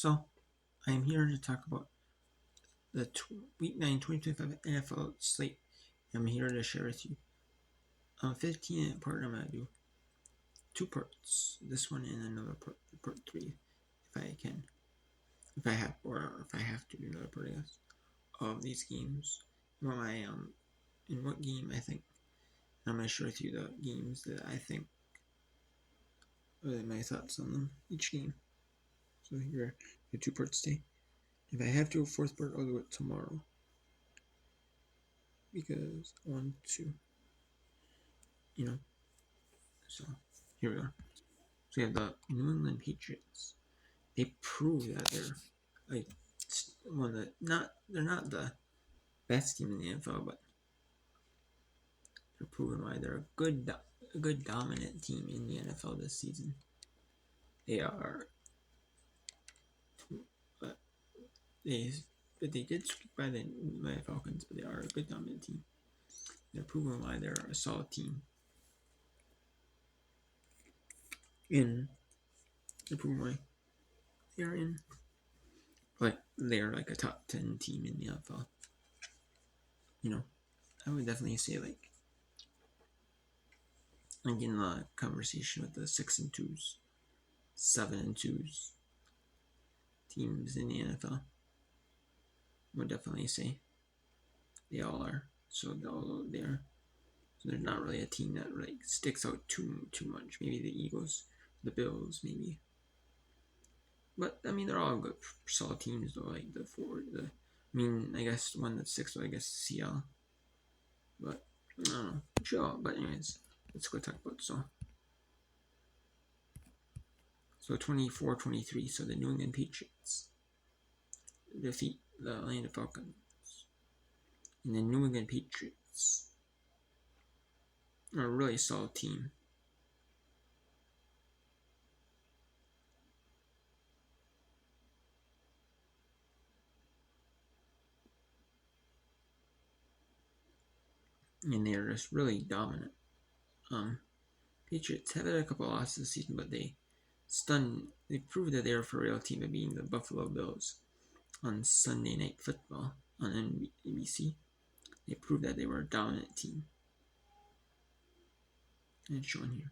So, I'm here to talk about the Week 9 2025 NFL slate. I'm here to share with you a 15-minute part. I'm going to do 2 parts, this one and another part 3, if I can. If I have to do another part, I guess, of these games. In what game I think. I'm going to share with you the games that I think, my thoughts on them, each game. So here are 2 parts today. If I have to do a 4th part, I'll do it tomorrow. Because I want to, So here we are. So we have the New England Patriots. They prove that they're they're not the best team in the NFL, but they're proving why they're a good dominant team in the NFL this season. They are, but they did squeak by the Falcons, but they are a good dominant team. They're proving why they're a solid team. They're proving why they're in, but they're like a top 10 team in the NFL. I would definitely say like in the conversation with the 6-2s, 7-2s teams in the NFL. I would definitely say they all are. So they're so there's not really a team that really sticks out too much. Maybe the Eagles, the Bills, maybe. But I mean, they're all good, solid teams though. Like I guess one that's 6, I guess Seattle. But I don't know. Sure. But anyways, let's go talk about So 24-23, so the New England Patriots defeat the Atlanta Falcons. And the New England Patriots are a really solid team. And they're just really dominant. Patriots have had a couple losses this season, but they proved that they're for real team by beating the Buffalo Bills on Sunday Night Football on NBC. They proved that they were a dominant team. And it's shown here.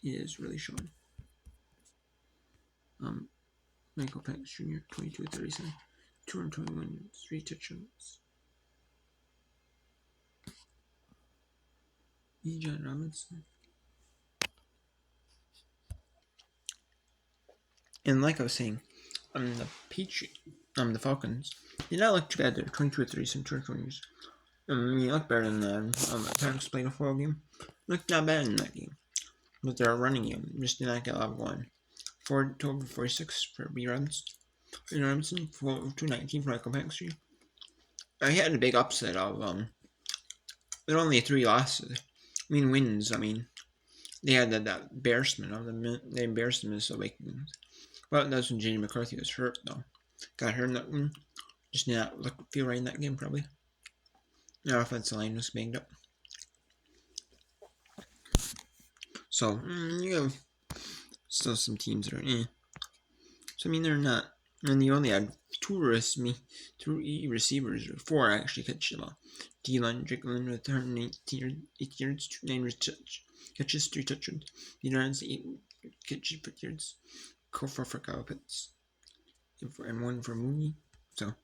It is really shown. Michael Penix Jr., 22-37, 221 yards, 3 touchdowns. Bijan Robinson. And like I was saying, the Falcons did not look too bad there. 22-37, 220 yards. You look better than the Packers playing a 4 game. Looked not bad in that game. But their running game just did not get a lot going. 46 for B. Robinson, 219 for Michael Penix. I had a big upset of there were only 3 losses. Wins. They had that embarrassment of them. They embarrassed them so Vikings. Well, that's when J.J. McCarthy was hurt though. Got hurt in that one. Just did not feel right in that game probably. Their offensive line was banged up. So you have still some teams that are So they're not. And you only had 2 receivers, or 4 actually catch the ball. D-Line Strickland with 118 yards, 9 catches, 3 touchdowns. D-Line's 8 catches, 50 yards. Kofor for Kyle Pitts. And 1 for Mooney. So,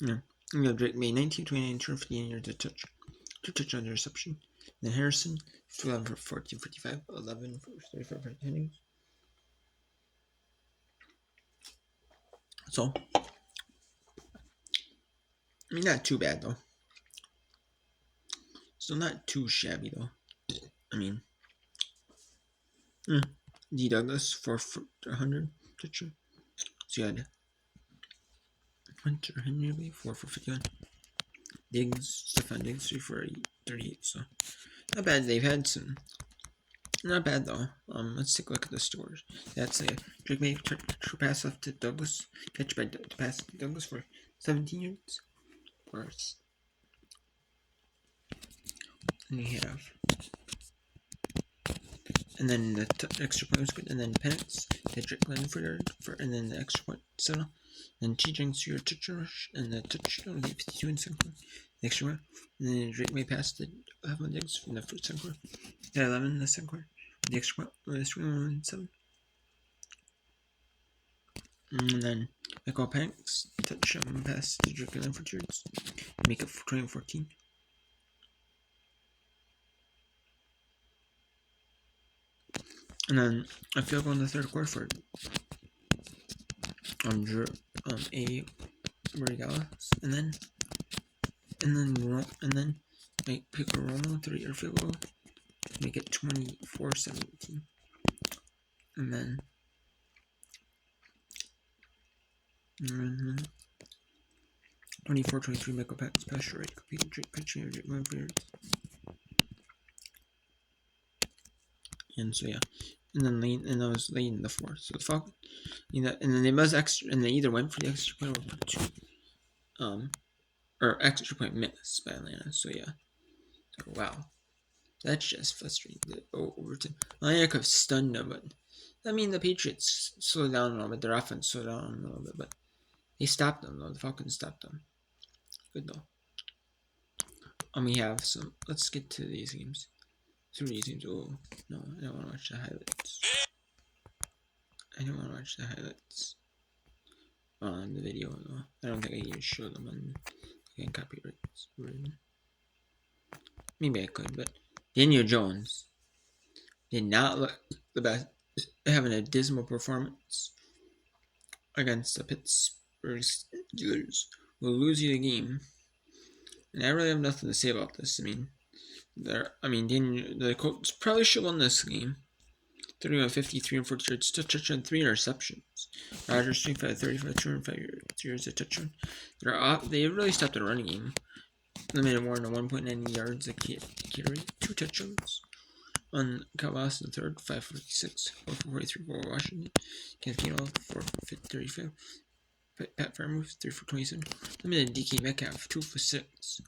you have Drake May, 19-29, 258 yards, 2 touchdowns, reception. Then Harrison, 12 for 14, 55, 11 for 35 for Hennings. So, not too bad though. Still not too shabby though. D. Douglas, 4 for 100 touchdown. So you had Hunter Henry, 4 for 51. Stefon Diggs, 3 for 38. So not bad. They've had some. Not bad though. Let's take a look at the scores. That's a Drake May pass off to Douglas. Catch by pass to Douglas for 17 yards. Worse. And we have and then the extra point was good, and then Penix, the Drake Glenn and then the extra point settle, and then TJ to your touch rush, and the touchdown, the 52 in second quarter, the extra point, and then Drake may pass the Evan Diggs from the first second quarter, the 11 in the second quarter, the extra point, the 3-1-7. And then Michael Penix, touchdown pass to Drake Glenn for 2 yards, make it 20-14. And then a field goal in the third quarter for A. Regalis, and then like pick a Romo 3-yard field goal, make it 24-17, and then 24-23 Michael Penix pass rate, completed Drake pitching and so yeah, and then that was late in the fourth. So the Falcons, and then they must extra, and they either went for the extra point or put 2, or extra point miss by Atlanta. So yeah, wow, that's just frustrating. Overtime, Atlanta could have stunned them, but I mean the Patriots slowed down a little bit. Their offense slowed down a little bit, but they stopped them though. The Falcons stopped them. Good though. We have some. Let's get to these games. Some of these games. Oh no, I don't want to watch the highlights. I don't want to watch the highlights on the video though. I don't think I can show them on again copyrights. Maybe I could, but Daniel Jones did not look the best, having a dismal performance against the Pittsburgh Steelers. Will lose you the game. And I really have nothing to say about this. The Colts probably should have won this game. 31-53 and 40 yards, touchdown, 3 interceptions. Rodgers 25-35, 205 yards, a touchdown. They really stopped the running game. Limited Warren to 1.9 yards a carry, 2 touchdowns. On Calvas in the third, 5-46, 4-43 for Washington. Cantino 4-35. Pat Fairmouth 3-27. Limited DK Metcalf 2-6.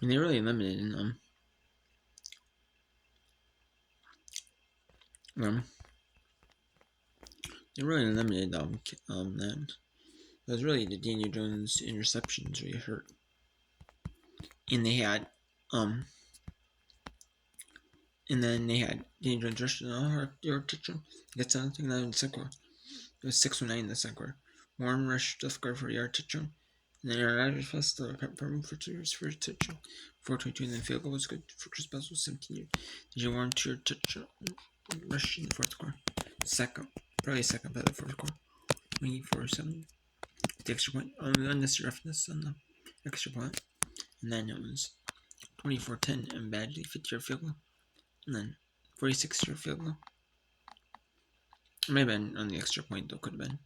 They're really limited in them. They're really limited that. It was really the Daniel Jones interceptions really hurt. And they had and then they had Daniel Jones rushing your touchdown. Gets something in the second quarter. It was 6-9 in the second quarter. Warren rushed to score for a yard touchdown. And then Aaron Rodgers passed the Peppermint for 2 yards for a touchdown. 4-22, and then field goal was good for Chris Boswell, 17 yards. DJ Warren 2-yard touchdown rush in the fourth quarter. Probably second by the fourth quarter. 24-7. The extra point, unnecessary roughness on the extra point. And then it was 24-10 and badly 50-yard field goal. And then 46-yard field goal. It might have been on the extra point though, could have been.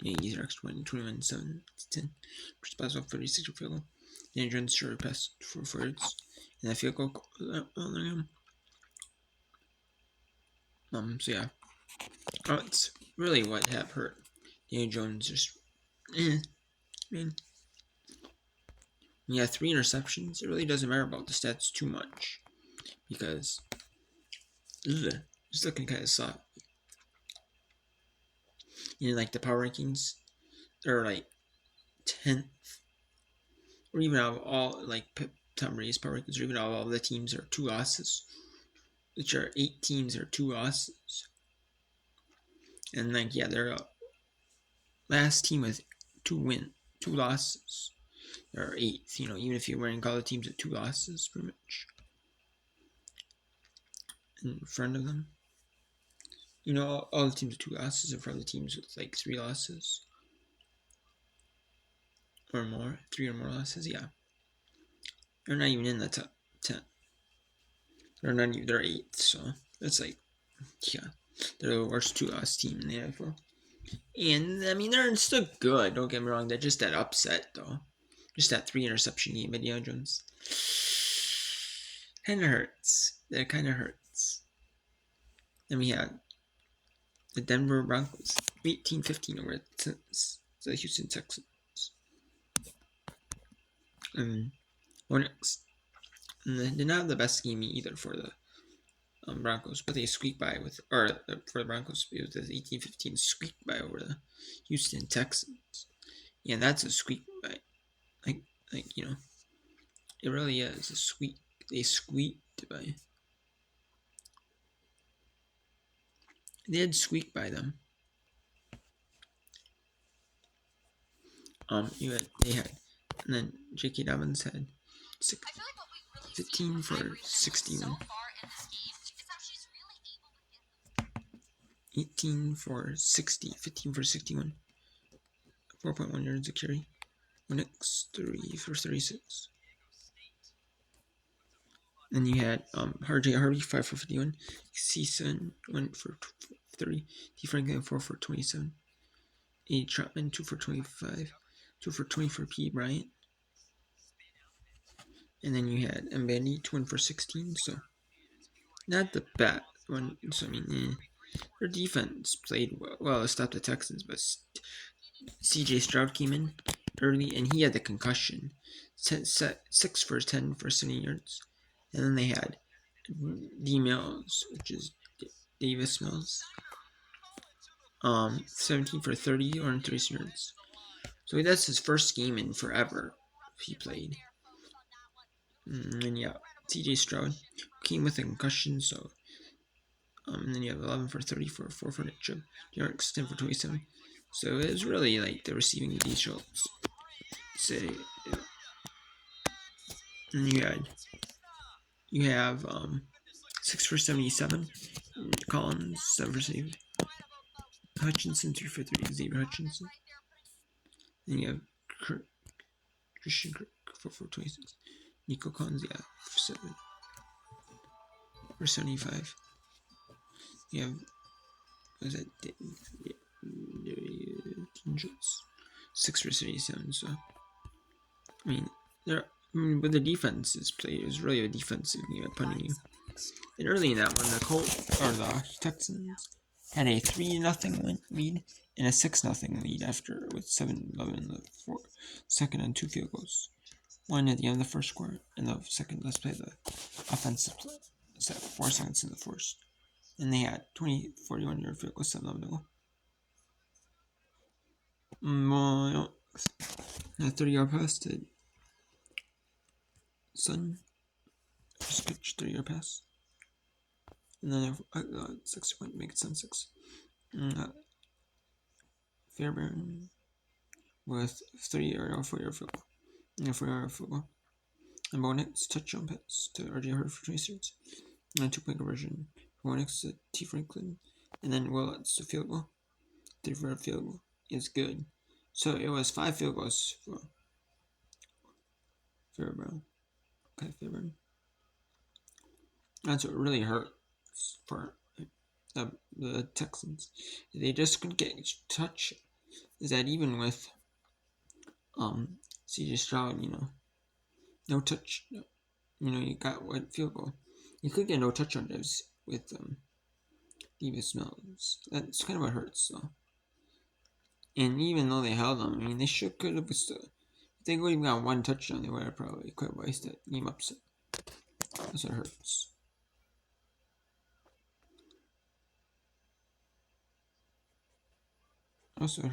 Maybe easier extra point, 21-7-10. Chris Boswell 36-yard field goal. Then Jones short pass for 4 yards. And that field goal. So yeah. It's really what have hurt. Daniel Jones just when you have 3 interceptions, it really doesn't matter about the stats too much. Because just looking kind of soft. Like the power rankings, they're like 10th. Or even out of all, like Tom Brady's power rankings, or even out of all the teams are 2 losses. Which are 8 teams are 2 losses. And they're last team with 2 losses. They're 8th, even if you're wearing all the teams with 2 losses, pretty much. In front of them. All the teams with 2 losses in front of the teams with 3 losses. Or more. 3 or more losses, yeah. They're not even in the top 10. They're 8th, so that's they're the worst 2-loss team in the NFL. And they're still good, don't get me wrong. They're just that upset though. Just that 3 interception game by Daniel Jones. Kinda hurts. That kinda hurts. Then we had the Denver Broncos 18-15 over the Houston Texans. Next? And they did not have the best scheme either for the Broncos, but they squeaked by for the Broncos, it was 18-15 squeaked by over the Houston Texans. Yeah, that's a squeak by, it really is a squeak. They squeaked by. They had squeaked by them. They had, and then J.K. Dobbins had 15 for 61. 18 for 60, 15 for 61, 4.1 yards a carry. Linux 3 for 36. Then you had RJ Harvey 5 for 51, Season 1 for 30, T Franklin 4 for 27, A Trotman 2 for 25, 2 for 20 for P Bryant. And then you had Mbandi 2 for 16, so not the bad one. So I mean, their defense played well to stop the Texans, but C.J. Stroud came in early and he had the concussion. 6 for 10 for 70 yards. And then they had D Mills, which is Davis Mills, 17 for 30 or 30 yards. So that's his first game in forever he played. And yeah, C.J. Stroud came with a concussion, so and then you have 11 for 30 for 4 for Nick Chubb, Yarks 10 for 27. So it was really like the receiving of these results. Say, yeah. And you have 6 for 77, Collins 7 for 7, Hutchinson 3 for 3, Xavier Hutchinson. Then you have Christian Kirk 4 for 26, Nico Collins 7 for 75. You have, what is that? 6 for 77. So I mean, but the defense is played. It was really a defensive game at punting you. And early in that one, the Texans had a 3-0 lead and a 6-0 lead after with 7-11 in the second and 2 field goals. One at the end of the first quarter, and the second, let's play the offensive play. It's at 4 seconds in the first. And they had 41-yard field goal, 7-11 to go. A 30-yard pass to Sun. Just catch 30-yard pass. And then 6 point, make it 7-6. Fairbairn with 30-yard or 4-yard field goal. And a 4-yard field goal. And Bonix touchdown pass to RJ Hurd for 20 yards. And a 2-point conversion. Bonix to T Franklin. And then Willets to field goal. 3-yard field goal is good. So it was 5 field goals for Fairbairn. Okay, Fairbairn. That's what really hurts for the Texans. They just couldn't get touch. Is that even with C.J. Stroud, no touch. You got what field goal. You could get no touch on those with Davis Mills. That's kind of what hurts, though. And even though they held them, I mean, they could have still. If they would have got 1 touchdown, they would have probably quite wasted that game upset. That's what hurts. That's what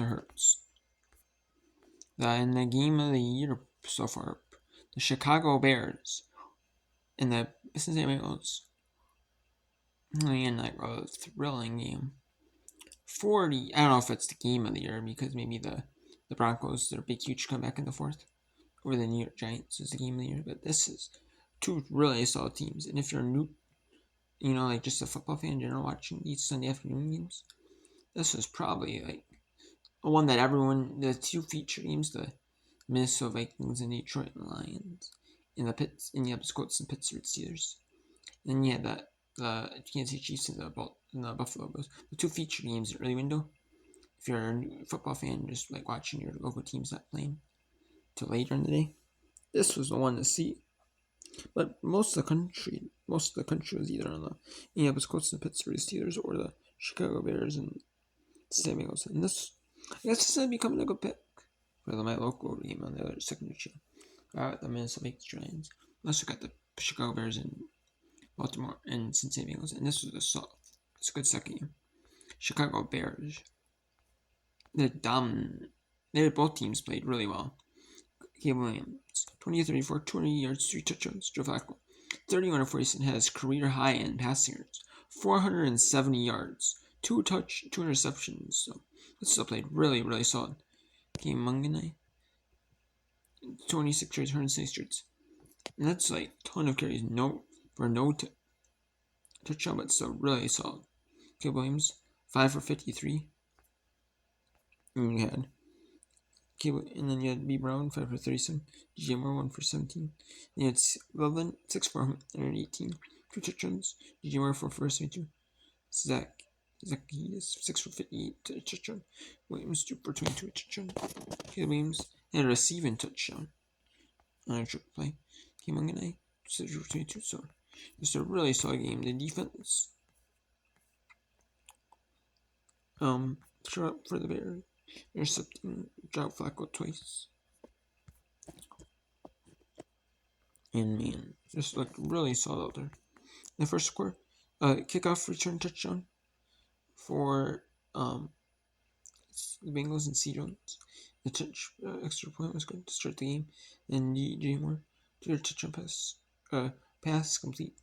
hurts. In the game of the year so far, the Chicago Bears and the Cincinnati Bengals. And like a thrilling game. 40. I don't know if it's the game of the year because maybe the Broncos, their big huge comeback in the fourth over the New York Giants is the game of the year. But this is 2 really solid teams. And if you're new, like just a football fan in general watching these Sunday afternoon games, this was probably like one that the 2 feature games, the Minnesota Vikings and Detroit Lions, and the Colts and Pittsburgh Steelers. Then you had the Kansas City Chiefs and the Buffalo Bills. The 2 feature games in the early window. If you're a football fan, just like watching your local teams not playing till later in the day, this was the one to see. But most of the country was either on the it was close to the Pittsburgh Steelers or the Chicago Bears and Cincinnati Bengals. And this, I guess, this is becoming a good pick for my local game on the other secondary channel. The Minnesota Giants. Also got the Chicago Bears and Baltimore and Cincinnati Bengals, and this was it's a good second game. Chicago Bears. They're dominant. Both teams played really well. Caleb Williams, 20-34, 200 yards, 3 touchdowns. Joe Flacco, 31 of 47, has career high in passing yards, 470 yards, 2 interceptions. So this still played really, really solid. Game Monday night, 26 yards, 106 yards. And that's like a ton of carries, no touchdown, but still really solid. Caleb Williams, 5 for 53. And you had and then you had B. Brown, 5 for 37. DJ Moore, 1 for 17. And you had Loveland, 6 for 118. 2 touchdowns. DJ Moore, 4 for 72. Zacchaeus, 6 for 58. Touchdown. Williams, 2 for 22. Touchdown. Caleb Williams had a receiving touchdown on a triple play. Came on night, 6 for 22. So it's a really solid game. The defense showed up for the Bears. Intercepting Joe Flacco twice. And man, just looked really solid out there. The first score, kickoff return touchdown for the Bengals and C. Jones. The extra point was good to start the game. And DJ Moore to a touchdown pass complete.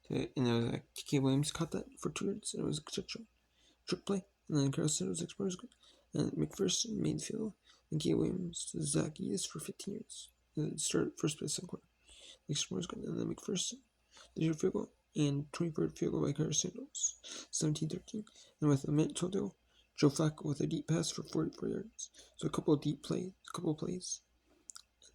And there was Caleb Williams caught that for 2 yards. And it was a touchdown. Trick play. And then Carson was exposed good. And McPherson made the field goal. And Caleb Williams to Zacchaeus for 15 yards. And started first place, second quarter. Next score was good. And then McPherson did your field goal. And 23rd field goal by Carson was 17-13. And with a minute to go, Joe Flacco with a deep pass for 44 yards. So a couple of plays.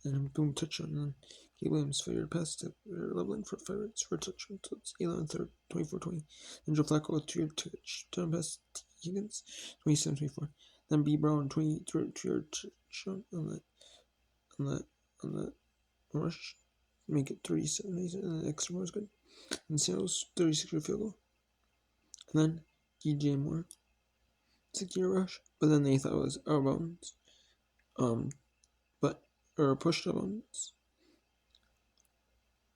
And then boom, touchdown. And then Caleb Williams 5-yard pass to Loveland for 5 yards for a touchdown. So it's 11-3, 24-20. And Joe Flacco with 2-yard touchdown pass to Higgins, 27-24. Then B. Brown, 23-yard touchdown on the rush. Make it 37, and the extra was good. And Sales, 36-yard field goal. And then DJ Moore, 60-yard rush. But then they thought it was out of bounds. Or pushed out of bounds.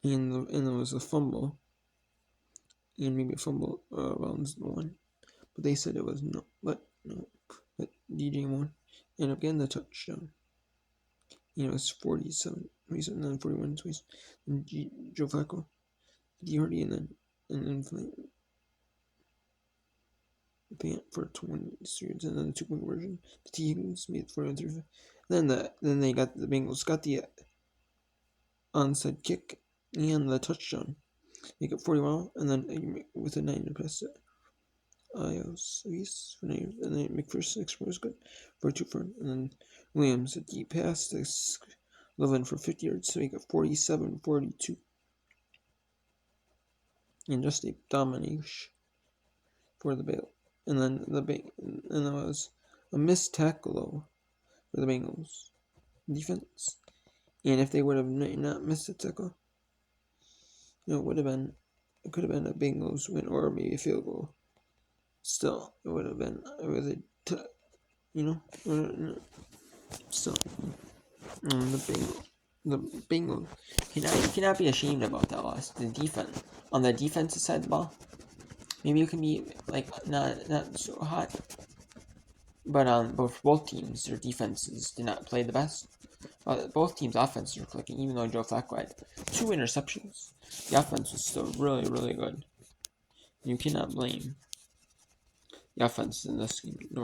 And there was a fumble. And maybe a fumble bounds one. But they said it was no. But DJ Moore ended up getting the touchdown. It was 47, and then 41 twice. And Joe Flacco, D. Hardy, and then Pant for 20 yards, and then the 2-point version. The T. Higgins made 41-35. Then the Bengals got the onside kick and the touchdown. Make it 41, and then with a 9-yard pass. Ios for 9 yards, and then McPherson was good for 2 for, and then Williams a deep pass to Loveland for 50 yards to make it 47-42. And just a domination for the Bengals. And then there was a missed tackle for the Bengals defense. And if they would have not missed a tackle, it could have been a Bengals win or maybe a field goal. Still, it would have been still the Bengals cannot be ashamed about that loss. The defense on the defensive side of the ball, maybe it can be not so hot, but on both teams, their defenses did not play the best. Both teams' offenses were clicking, even though Joe Flacco had 2 interceptions. The offense was still really, really good. You cannot blame the offense in this game, no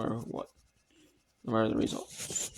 matter the results.